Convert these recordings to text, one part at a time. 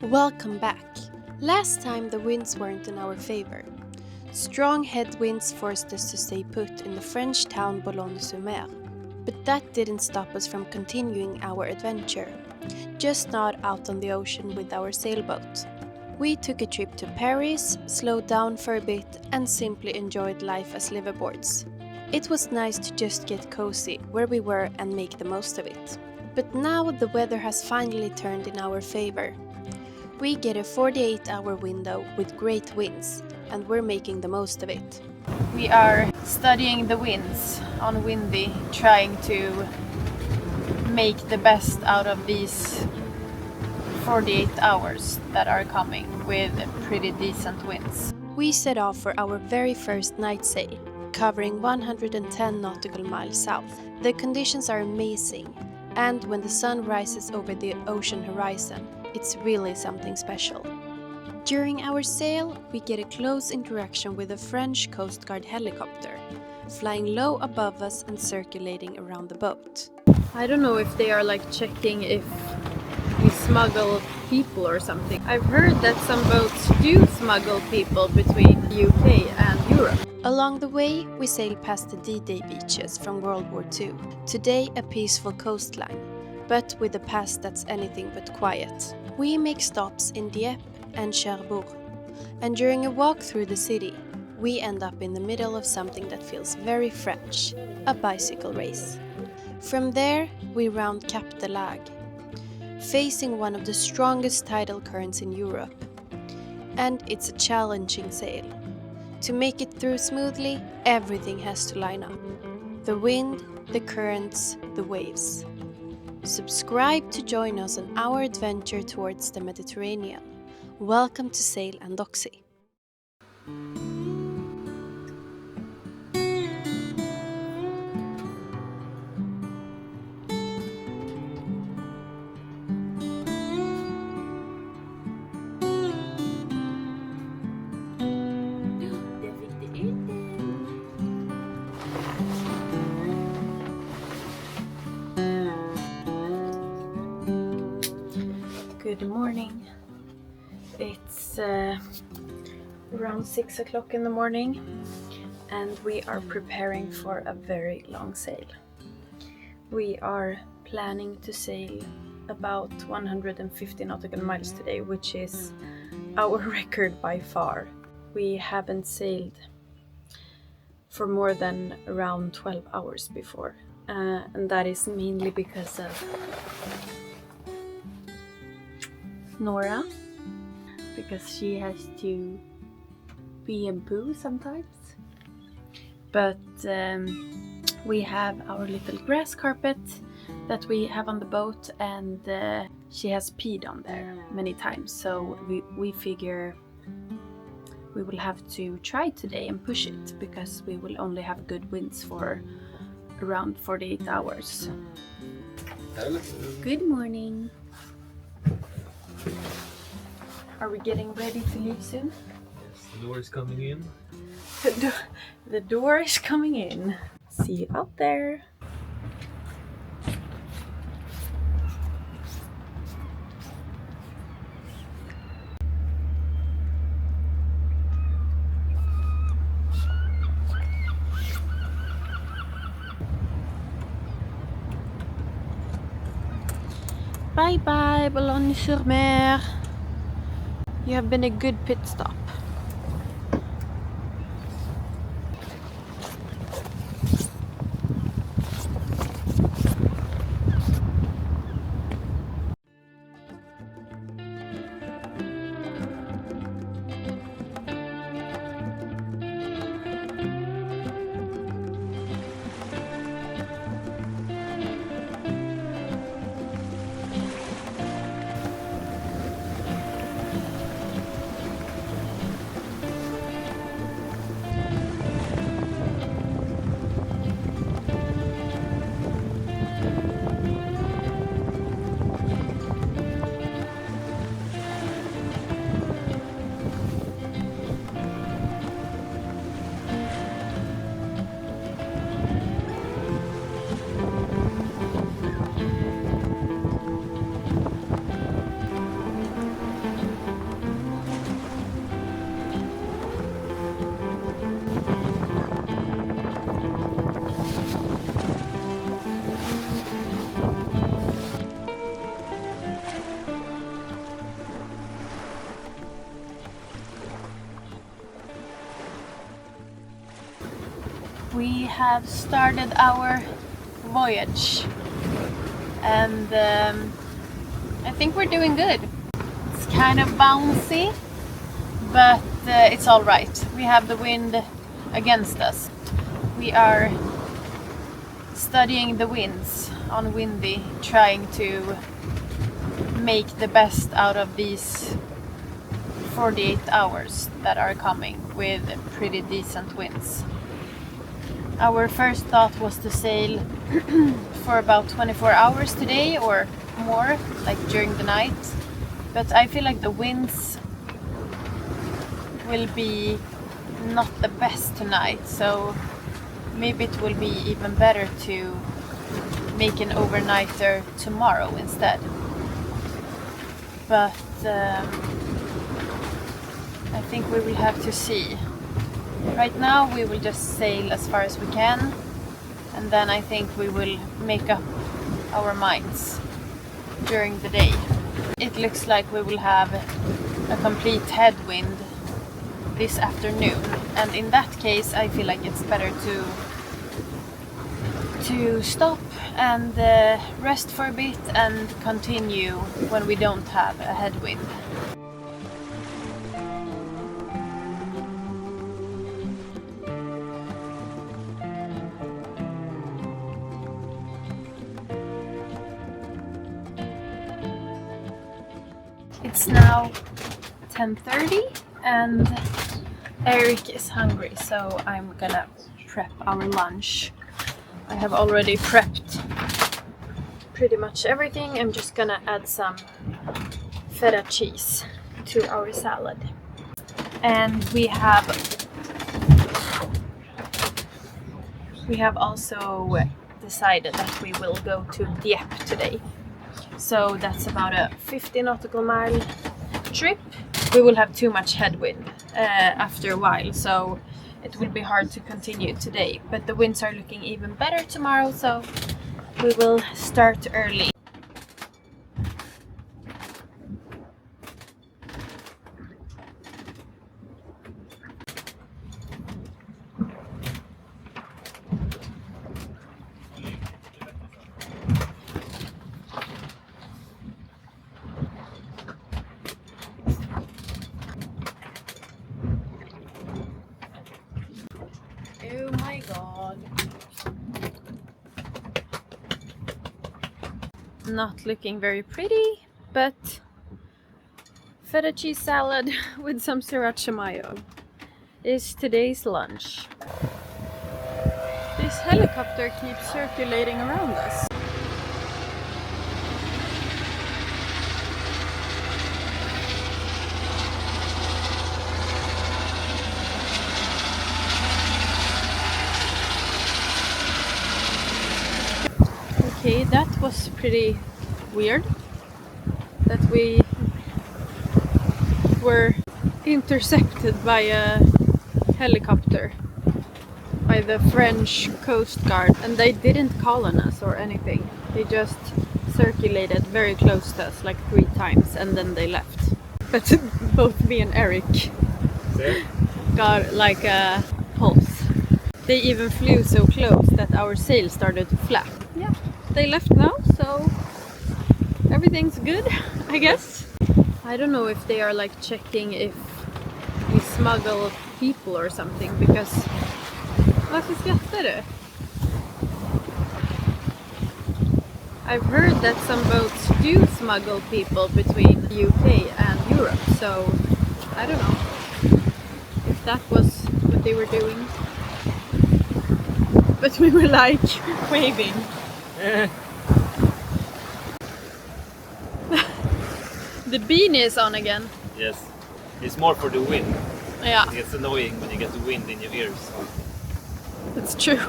Welcome back. Last time the winds weren't in our favor. Strong headwinds forced us to stay put in the French town Boulogne-sur-Mer. But that didn't stop us from continuing our adventure, just not out on the ocean with our sailboat. We took a trip to Paris, slowed down for a bit, and simply enjoyed life as liveaboards. It was nice to just get cozy where we were and make the most of it. But now the weather has finally turned in our favor. We get a 48-hour window with great winds, and we're making the most of it. We are studying the winds on Windy, trying to make the best out of these 48 hours that are coming with pretty decent winds. We set off for our very first night sail, covering 110 nautical miles south. The conditions are amazing, and when the sun rises over the ocean horizon, it's really something special. During our sail, we get a close interaction with a French coastguard helicopter, flying low above us and circulating around the boat. I don't know if they are checking if we smuggle people or something. I've heard that some boats do smuggle people between the UK and Europe. Along the way, we sail past the D-Day beaches from World War II. Today, a peaceful coastline, but with a past that's anything but quiet. We make stops in Dieppe and Cherbourg, and during a walk through the city, we end up in the middle of something that feels very French, a bicycle race. From there, we round Cap de Hague, facing one of the strongest tidal currents in Europe. And it's a challenging sail. To make it through smoothly, everything has to line up. The wind, the currents, the waves. Subscribe to join us on our adventure towards the Mediterranean. Welcome to Sail and Oxy. Good morning. It's around 6 o'clock in the morning, and we are preparing for a very long sail. We are planning to sail about 150 nautical miles today, which is our record by far. We haven't sailed for more than around 12 hours before, and that is mainly because of Nora, because she has to be a boo sometimes. But we have our little grass carpet that we have on the boat, and she has peed on there many times, so we figure we will have to try today and push it, because we will only have good winds for around 48 hours. Hello. Good morning. Are we getting ready to leave soon? Yes, the door is coming in. The door is coming in. See you out there. Bye bye, Boulogne-sur-Mer. You have been a good pit stop. We have started our voyage, and I think we're doing good. It's kind of bouncy, but it's all right. We have the wind against us. We are studying the winds on Windy, trying to make the best out of these 48 hours that are coming with pretty decent winds. Our first thought was to sail for about 24 hours today or more, like during the night, but I feel like the winds will be not the best tonight, so maybe it will be even better to make an overnighter tomorrow instead. But I think we will have to see. Right now we will just sail as far as we can, and then I think we will make up our minds during the day. It looks like we will have a complete headwind this afternoon, and in that case I feel like it's better to stop and rest for a bit and continue when we don't have a headwind. It's now 10:30 and Eric is hungry, so I'm gonna prep our lunch. I have already prepped pretty much everything. I'm just gonna add some feta cheese to our salad. And we have also decided that we will go to Dieppe today. So that's about a 50 nautical mile trip. We will have too much headwind after a while, so it will be hard to continue today. But the winds are looking even better tomorrow, so we will start early. Oh my god. Not looking very pretty, but feta cheese salad with some sriracha mayo is today's lunch. This helicopter keeps circulating around us. Okay, that was pretty weird that we were intercepted by a helicopter by the French coastguard, and they didn't call on us or anything. They just circulated very close to us like 3 times and then they left. But both me and Eric got like a pulse. They even flew so close that our sail started to flap. Yeah, they left now, so everything's good, I guess. I don't know if they are like checking if we smuggle people or something, because varför skrattar du? I've heard that some boats do smuggle people between the UK and Europe, so I don't know if that was what they were doing. But we were like waving. The beanie is on again. Yes, it's more for the wind. Yeah, It's annoying when you get the wind in your ears. that's true.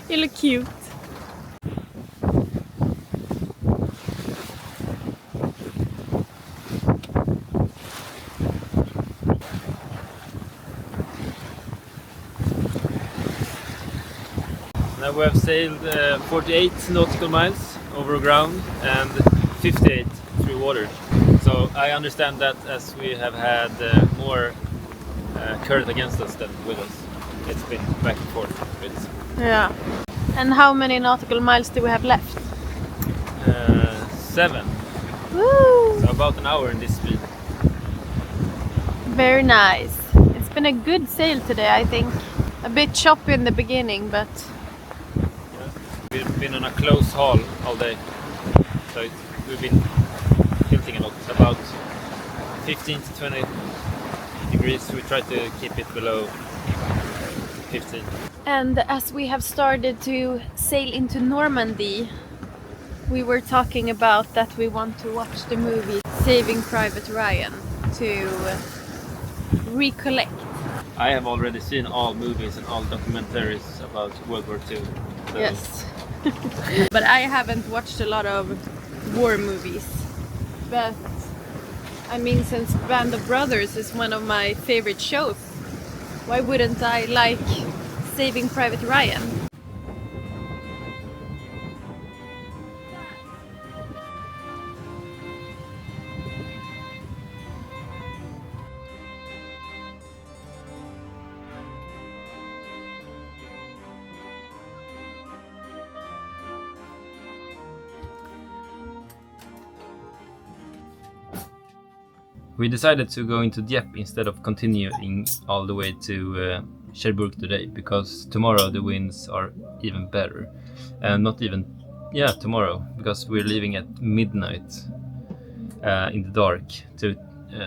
You look cute. Now we have sailed 48 nautical miles over ground and 58 through water. So I understand that as we have had more current against us than with us. it's been back and forth a bit. Yeah. And how many nautical miles do we have left? 7. Woo! So about an hour in this speed. Very nice. It's been a good sail today, I think. A bit choppy in the beginning, but We've been on a close haul all day, so we've been tilting a lot, about 15 to 20 degrees. We try to keep it below 15. and as we have started to sail into Normandy, we were talking about that we want to watch the movie Saving Private Ryan to recollect. I have already seen all movies and all documentaries about World War II. So Yes. But I haven't watched a lot of war movies. But I mean, since Band of Brothers is one of my favorite shows, why wouldn't I like Saving Private Ryan? we decided to go into Dieppe instead of continuing all the way to Cherbourg today, because tomorrow the winds are even better. And not even, yeah, tomorrow, because we're leaving at midnight in the dark to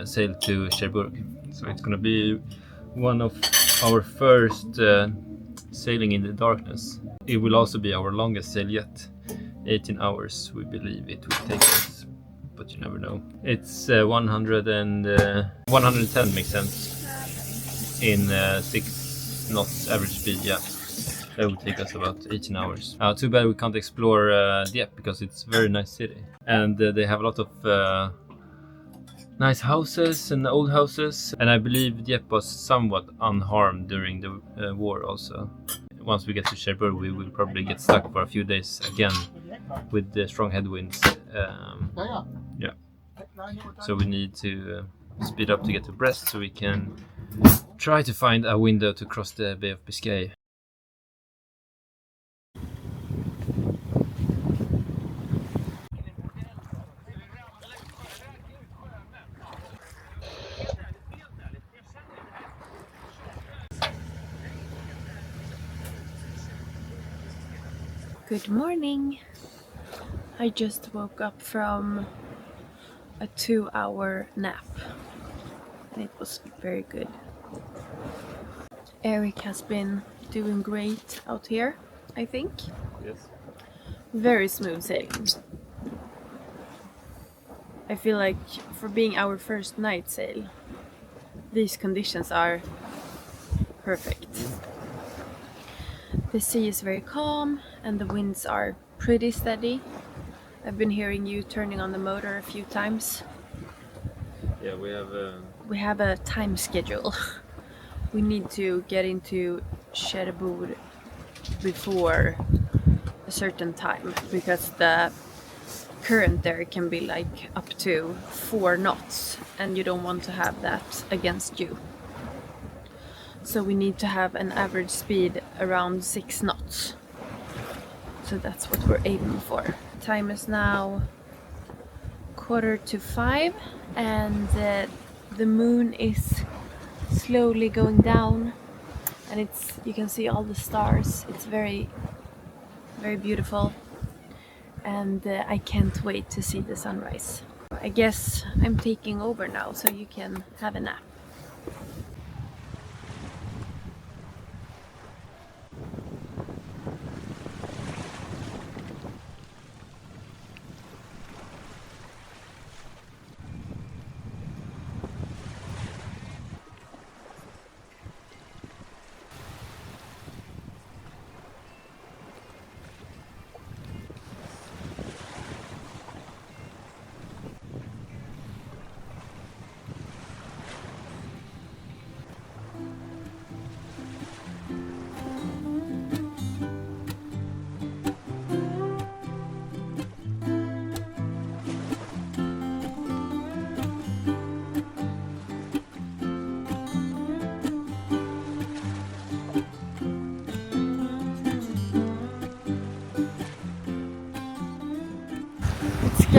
sail to Cherbourg. So it's gonna be one of our first sailing in the darkness. It will also be our longest sail yet. 18 hours we believe it will take us, but you never know. It's 110 makes sense in 6 knots average speed. Yeah, that would take us about 18 hours. Too bad we can't explore Dieppe, because it's a very nice city, and they have a lot of nice houses and old houses, and I believe Dieppe was somewhat unharmed during the war also. Once we get to Cherbourg, we will probably get stuck for a few days again with the strong headwinds. Yeah, so we need to speed up to get to Brest so we can try to find a window to cross the Bay of Biscay. Good morning. I just woke up from a 2-hour nap, and it was very good. Eric has been doing great out here, I think. Yes. Very smooth sailing. I feel like for being our first night sail, these conditions are perfect. The sea is very calm and the winds are pretty steady. I've been hearing you turning on the motor a few times. Yeah, We have a time schedule. We need to get into Cherbourg before a certain time, because the current there can be like up to 4 knots, and you don't want to have that against you. So we need to have an average speed around 6 knots. So that's what we're aiming for. Time is now 4:45, and the moon is slowly going down, and you can see all the stars. It's very, very beautiful, and I can't wait to see the sunrise. I guess I'm taking over now, so you can have a nap.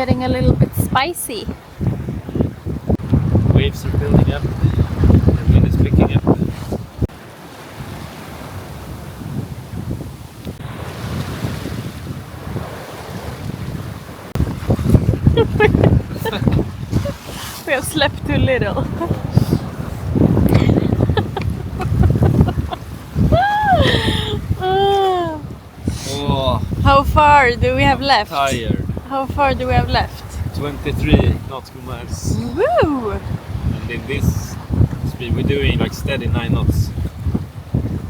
getting a little bit spicy. Waves are building up. The wind is picking up. We have slept too little. Oh, How far do we have left? tired. How far do we have left? 23 nautical miles. Woo! And in this speed we're doing like steady 9 knots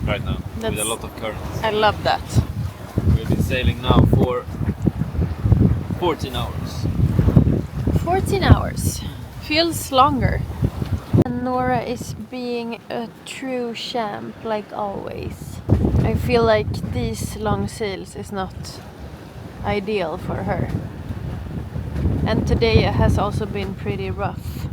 right now with a That's- lot of currents. I love that. We've been sailing now for 14 hours. 14 hours. Feels longer. And Nora is being a true champ like always. I feel like these long sails is not ideal for her. And today has also been pretty rough.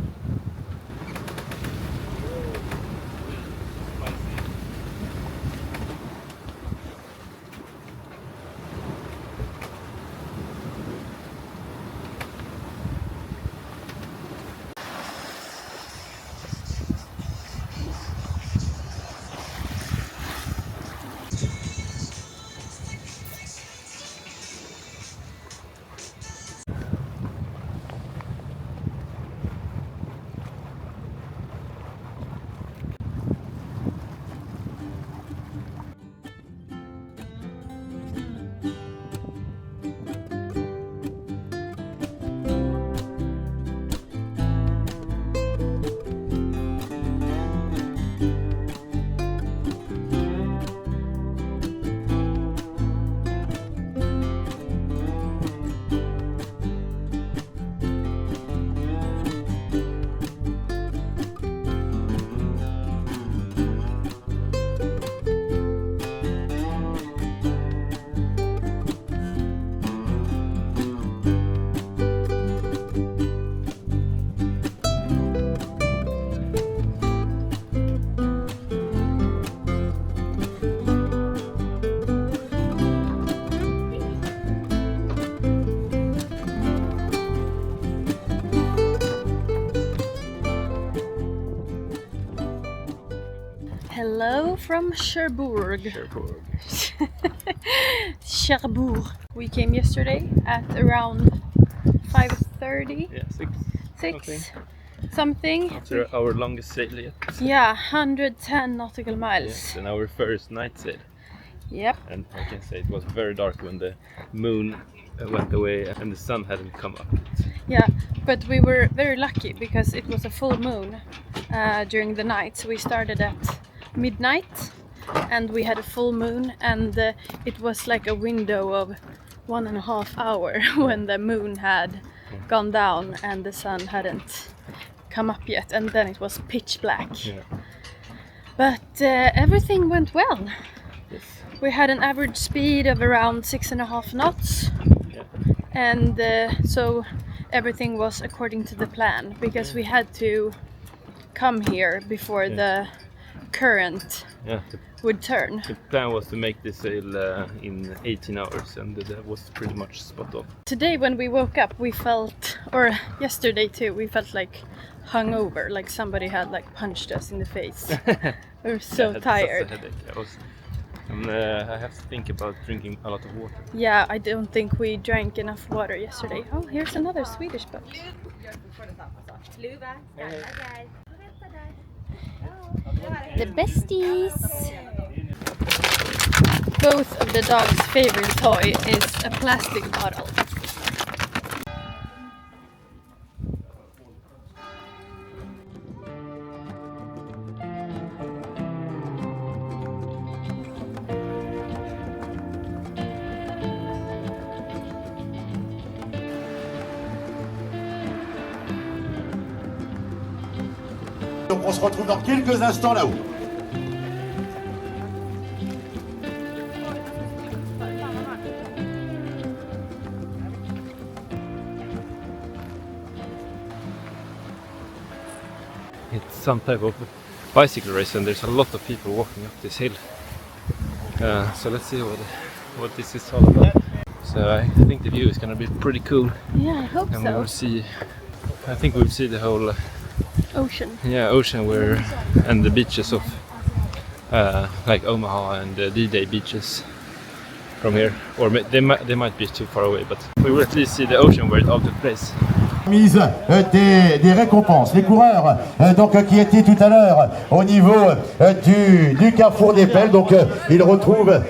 Hello from Cherbourg. Cherbourg. We came yesterday at around 5:30. Yeah, 6 something. after our longest sail yet. Yeah, 110 nautical miles. Yes, and our first night sail. Yep. And I can say it was very dark when the moon went away and the sun hadn't come up yet. Yeah, but we were very lucky because it was a full moon during the night. So we started at midnight and we had a full moon, and it was like a window of 1.5 hours when the moon had gone down and the sun hadn't come up yet, and then it was pitch black. Yeah. But everything went well. Yes. We had an average speed of around 6.5 knots. Yeah. And so everything was according to the plan, because we had to come here before the current Yeah. would turn. The plan was to make this sail in 18 hours, and that was pretty much spot on. Today when we woke up we felt, or yesterday too, we felt like hungover, like somebody had like punched us in the face. We were so I had tired. such a headache. I have to think about drinking a lot of water. Yeah, I don't think we drank enough water yesterday. Oh, here's another Swedish boat. The besties! Both of the dog's favorite toy is a plastic bottle. Donc on se retrouve dans quelques instants là-haut. It's some type of bicycle race, and there's a lot of people walking up this hill. So let's see what this is all about. So I think the view is gonna be pretty cool. Yeah, I hope And we so. will see, I think we'll see the whole Ocean. ocean and the beaches of like Omaha and D-Day beaches from here. Or they might be too far away, but we will at least see the ocean where it all took place. Mise des récompenses. Les coureurs donc qui étaient tout à l'heure au niveau du carrefour des pelles, donc ils retrouvent.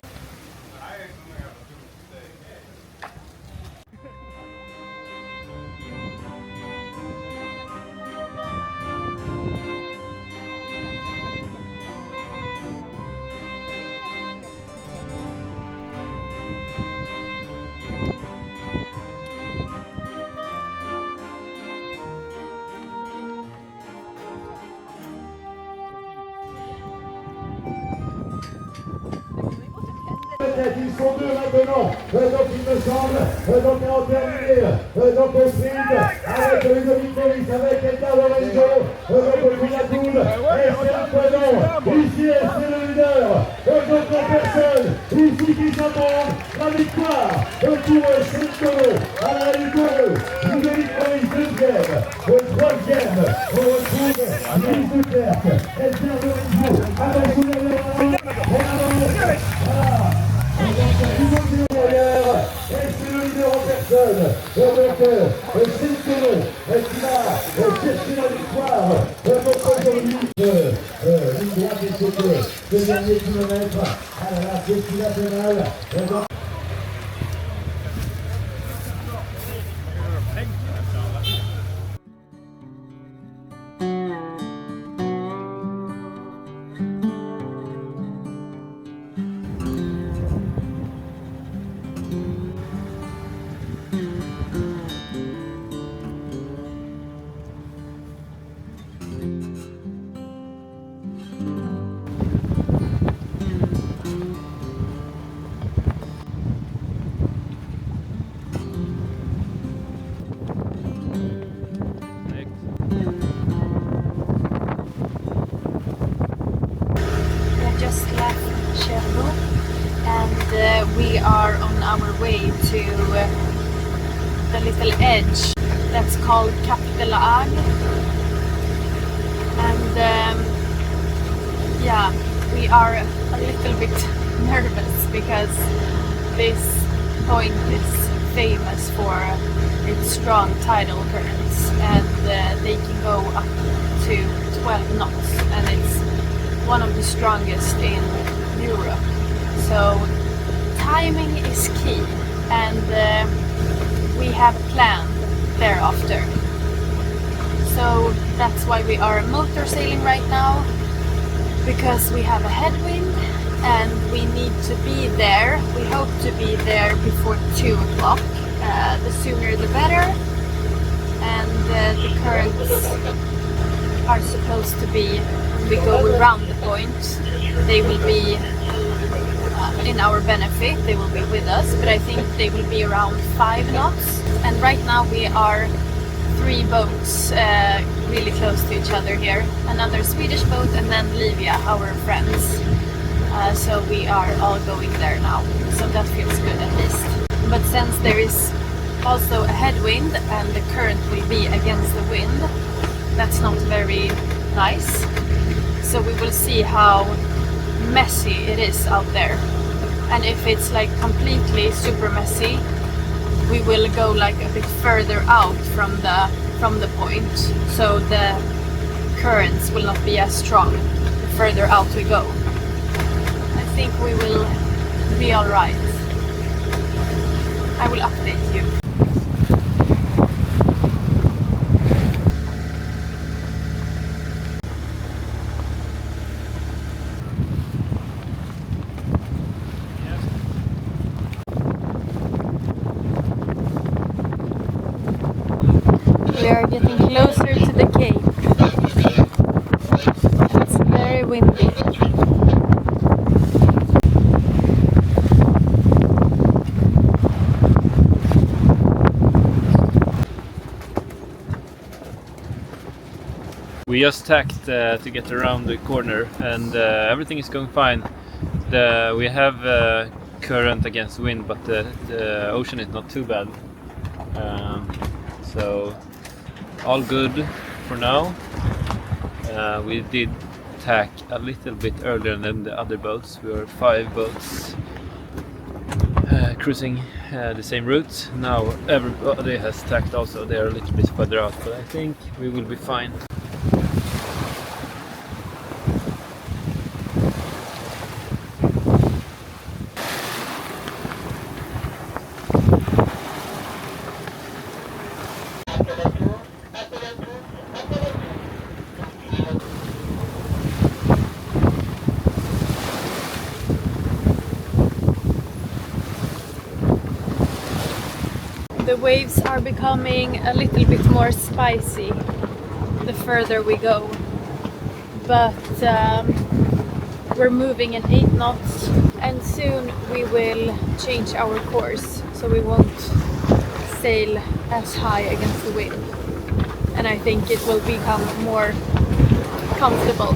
Ils sont deux maintenant, donc il me semble, donc en terminé, donc au sprint, avec Ludovic Morris, avec Edgar Lorenzo, donc au Kunatoul, et c'est un prénom, ici c'est le leader, donc en personne, ici qui s'attend, la victoire, pour Saint-Colo, à la Ludovic, Ludovic Morris deuxième, troisième, on retrouve Louis Duclerc, Edgar Lorenzo, avec Gouverneur, voilà. Et c'est le leader en personne. Donc, c'est le Colon qui va chercher la victoire. Donc, aujourd'hui, une droite et ce dernier kilomètre. Ah là là, c'est qu'il a fait mal. Cherbourg, and we are on our way to the little edge that's called Cap de la Hague. And yeah, we are a little bit nervous because this point is famous for its strong tidal currents, and they can go up to 12 knots, and it's one of the strongest in Europe. So timing is key, and we have planned thereafter. So that's why we are motor sailing right now, because we have a headwind and we need to be there. We hope to be there before 2 o'clock. The sooner the better. And the currents are supposed to be, when we go around the point, they will be in our benefit, they will be with us, but I think they will be around 5 knots. And right now we are 3 boats really close to each other here. Another Swedish boat and then Livia, our friends. So we are all going there now, so that feels good at least. But since there is also a headwind and the current will be against the wind, that's not very nice. So we will see how messy it is out there. And if it's like completely super messy, we will go like a bit further out from the point, so the currents will not be as strong the further out we go. I think we will be alright. I will update you. We are getting closer to the cape. It's very windy. We just tacked to get around the corner, and everything is going fine. We have current against wind, but the ocean is not too bad. So all good for now. We did tack a little bit earlier than the other boats. We were 5 boats cruising the same route. Now everybody has tacked also. They are a little bit further out, but I think we will be fine. The waves are becoming a little bit more spicy the further we go, but we're moving in 8 knots and soon we will change our course so we won't sail as high against the wind, and I think it will become more comfortable.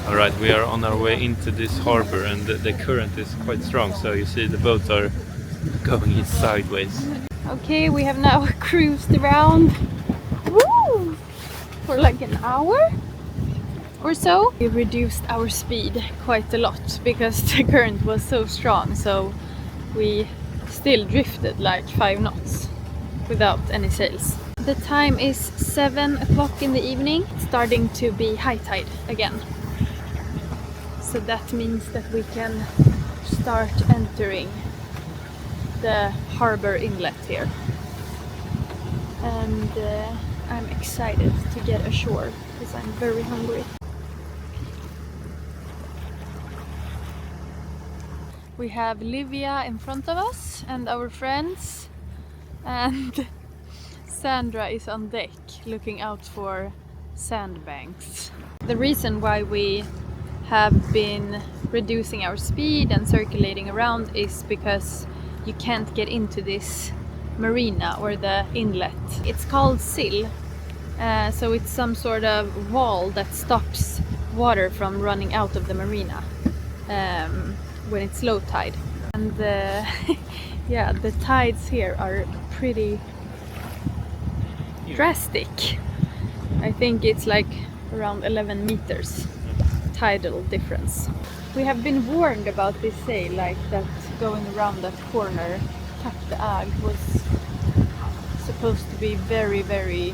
Alright, we are on our way into this harbor and the current is quite strong, so you see the boats are going in sideways. Okay, we have now cruised around for like an hour or so. We reduced our speed quite a lot because the current was so strong, so we still drifted like 5 knots without any sails. The time is 7 o'clock in the evening, starting to be high tide again. So that means that we can start entering the harbor inlet here. And I'm excited to get ashore because I'm very hungry. We have Livia in front of us and our friends, and Sandra is on deck looking out for sandbanks. The reason why we have been reducing our speed and circulating around is because you can't get into this marina or the inlet. It's called sill, so it's some sort of wall that stops water from running out of the marina when it's low tide. And yeah, the tides here are pretty drastic. I think it's like around 11 meters tidal difference. We have been warned about this sail, like that going around that corner, the Hague, was supposed to be very, very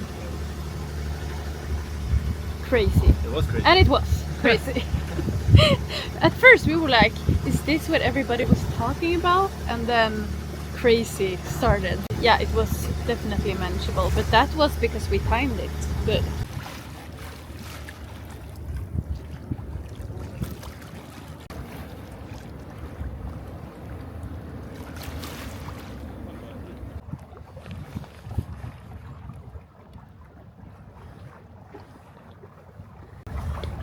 crazy. It was crazy. And it was crazy. At first we were like, is this what everybody was talking about? And then crazy started. Yeah, it was definitely manageable, but that was because we timed it good.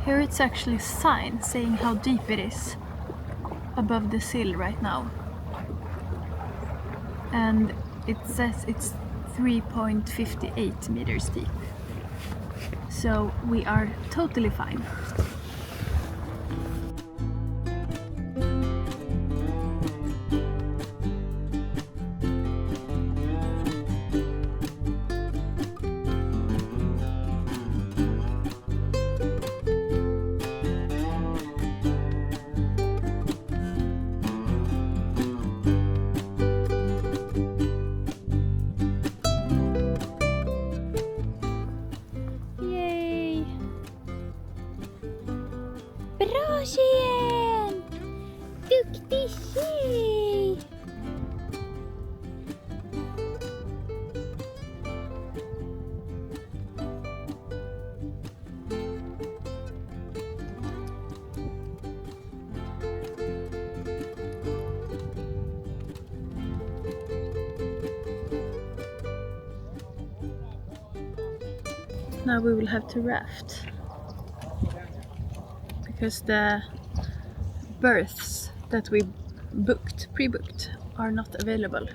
Here it's actually a sign saying how deep it is above the sill right now. And it says it's 3.58 meters deep. So we are totally fine. Bra tjejen! Duktig tjej! Now we will have to raft, because the berths that we pre-booked, are not available.